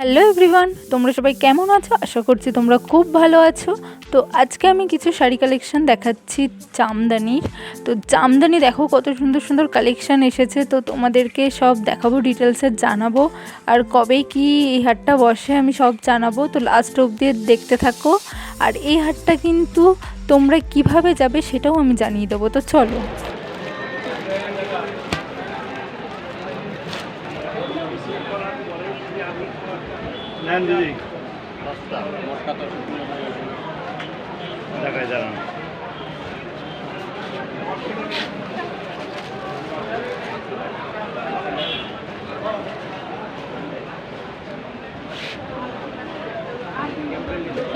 Hello everyone, তোমরা সবাই কেমন আছো? আশা করছি তোমরা খুব ভালো আছো। তো আজকে আমি কিছু শাড়ি কালেকশন দেখাচ্ছি জামদানির। তো জামদানি দেখো কত সুন্দর সুন্দর কালেকশন এসেছে, তো তোমাদেরকে সব দেখাবো, ডিটেলসে জানাবো। আর কবে কি এই হাটটা বসে আমি সব জানাবো, তো লাস্ট অবধি দেখতে থাকো। আর এই হাটটা কিন্তু তোমরা কিভাবে যাবে সেটাও আমি জানিয়ে দেবো, তো চলো।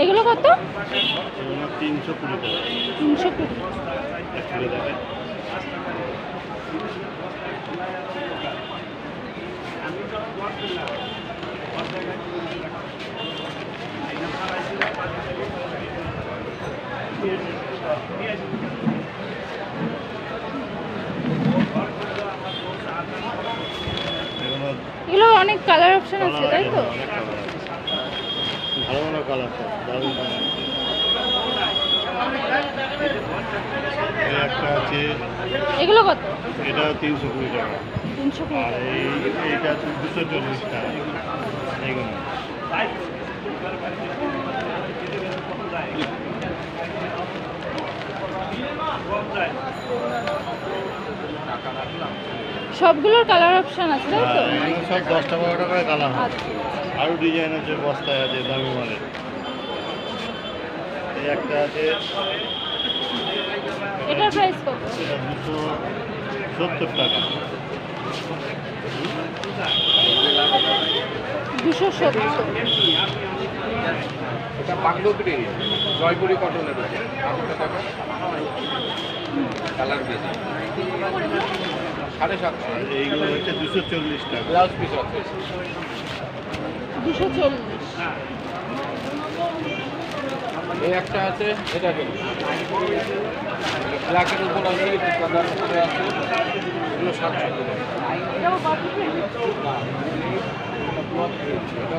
এগুলো কত? 320 টাকা। 320। এগুলো অনেক কালার অপশন আছে, তাই তো? ভালো ভালো কালার, দারুণ কালার। একটা আছে, এগুলো কত? এটা 320 টাকা। 320। আর এইটা 240 টাকা। এইগুলো সবগুলোর কালার অপশন আছে, তাই তো? সব 10-12 টাকায় কালার হয়। আচ্ছা। আরও ডিজাইন আছে, বস্তায় আছে, দামি মালের। এই একটা আছে, এটার প্রাইস কত? এটা 270 টাকা। 270। এটা বাংলোপিটি জয়পুরি কটনের কালার দিয়েছে 750। আর এইগুলো হচ্ছে 240 টাকা। ব্লাউজ পিস আছে 240। এই একটা আছে, এটা ব্ল্যাকের উপর আছে, সাদার উপরে আছে, এগুলো 700 টাকা। এটা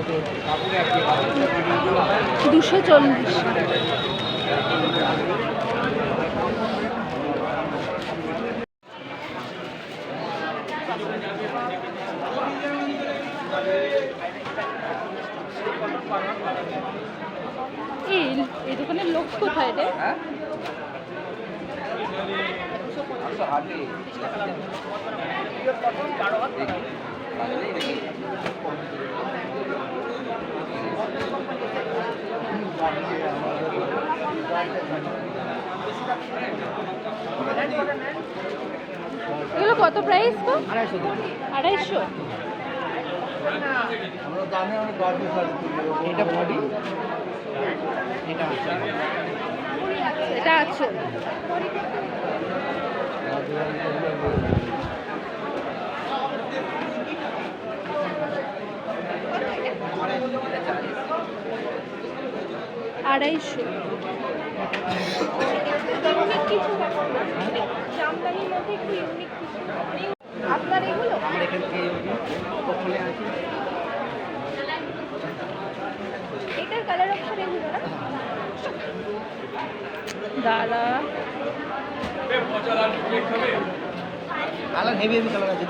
তো কাপড়ে একই 240। এই দোকানের লোক কোথায় রে? এগুলো কত প্রাইস? 250। এটা বডি, এটা আছে। আড়াইশো। আপনার এগুলো এটার কালার অপশন এগুলো না দাদা। কালার হেভি হেভি কালার আছে।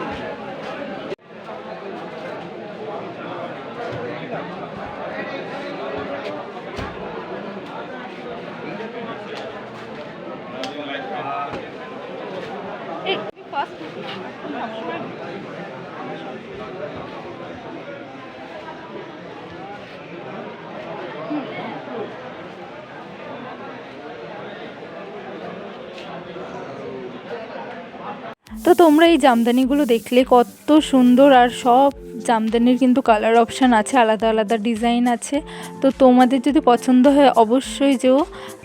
তো তোমরা এই জামদানিগুলো দেখলে কত সুন্দর, আর সব জামদানির কিন্তু কালার অপশান আছে, আলাদা আলাদা ডিজাইন আছে। তো তোমাদের যদি পছন্দ হয় অবশ্যই যেও।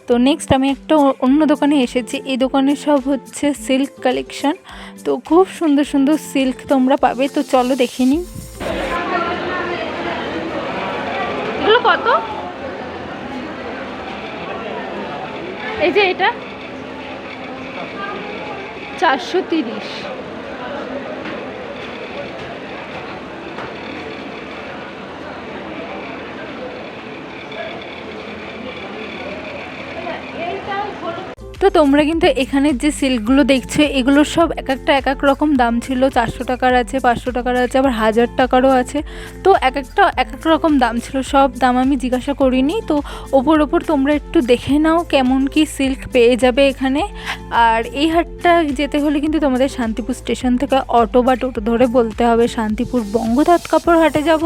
তো নেক্সট আমি একটা অন্য দোকানে এসেছি, এই দোকানে সব হচ্ছে সিল্ক কালেকশন। তো খুব সুন্দর সুন্দর সিল্ক তোমরা পাবে, তো চলো দেখে নিই। এগুলো কত? এই যে এটা 430। তো তোমরা কিন্তু এখানের যে সিল্কগুলো দেখছো এগুলো সব এক একটা এক এক রকম দাম ছিল। 400 টাকার আছে, 500 টাকার আছে, আবার 1000 টাকারও আছে। তো এক একটা এক এক রকম দাম ছিল, সব দাম আমি জিজ্ঞাসা করিনি। তো ওপর তোমরা একটু দেখে নাও কেমন কি সিল্ক পেয়ে যাবে এখানে। আর এই হাটটা যেতে হলে কিন্তু তোমাদের শান্তিপুর স্টেশন থেকে অটো বা টোটো ধরে বলতে হবে শান্তিপুর বঙ্গতাঁত কাপড় হাটে যাব।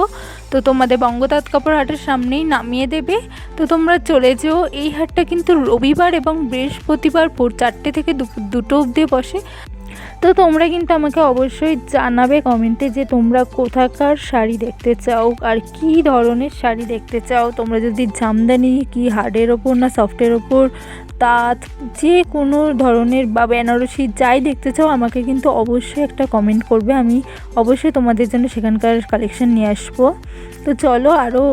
তো তোমাদের বঙ্গতাঁত কাপড় হাটের সামনেই নামিয়ে দেবে। তো তোমরা চলে যেও। এই হাটটা কিন্তু রবিবার এবং বৃহস্পতিবার ভোর 4টে থেকে দুপুর 2টো অবধি বসে। তো তোমরা কিন্তু আমাকে অবশ্যই জানাবে কমেন্টে যে তোমরা কোথাকার শাড়ি দেখতে চাও আর কি ধরনের শাড়ি দেখতে চাও। তোমরা যদি জামদানি কি হার্ডের ওপর না সফটের ওপর, তাঁত, যে কোনো ধরনের বা বেনারসি যাই দেখতে চাও আমাকে কিন্তু অবশ্যই একটা কমেন্ট করবে। আমি অবশ্যই তোমাদের জন্য সেখানকার কালেকশন নিয়ে আসবো। তো চলো, আরও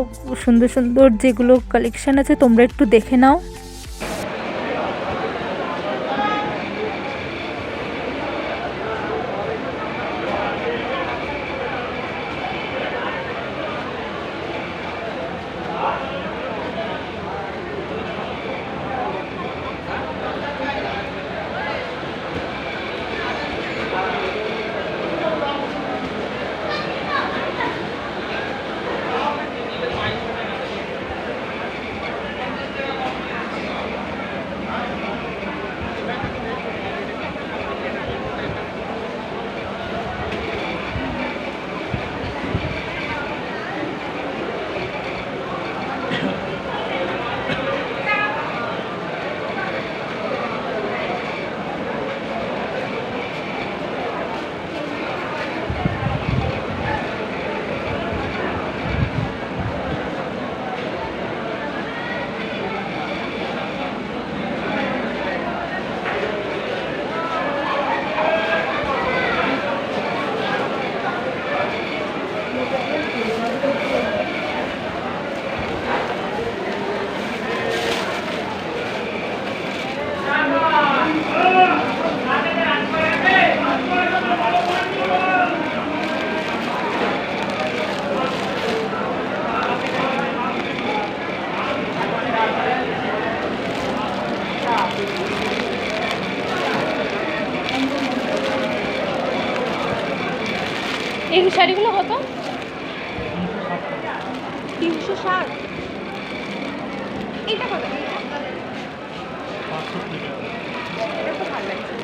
সুন্দর সুন্দর যেগুলো কালেকশন আছে তোমরা একটু দেখে নাও। এই শাড়িগুলো কত? 360। এটা কত? এটা তো ভালো লাগছে।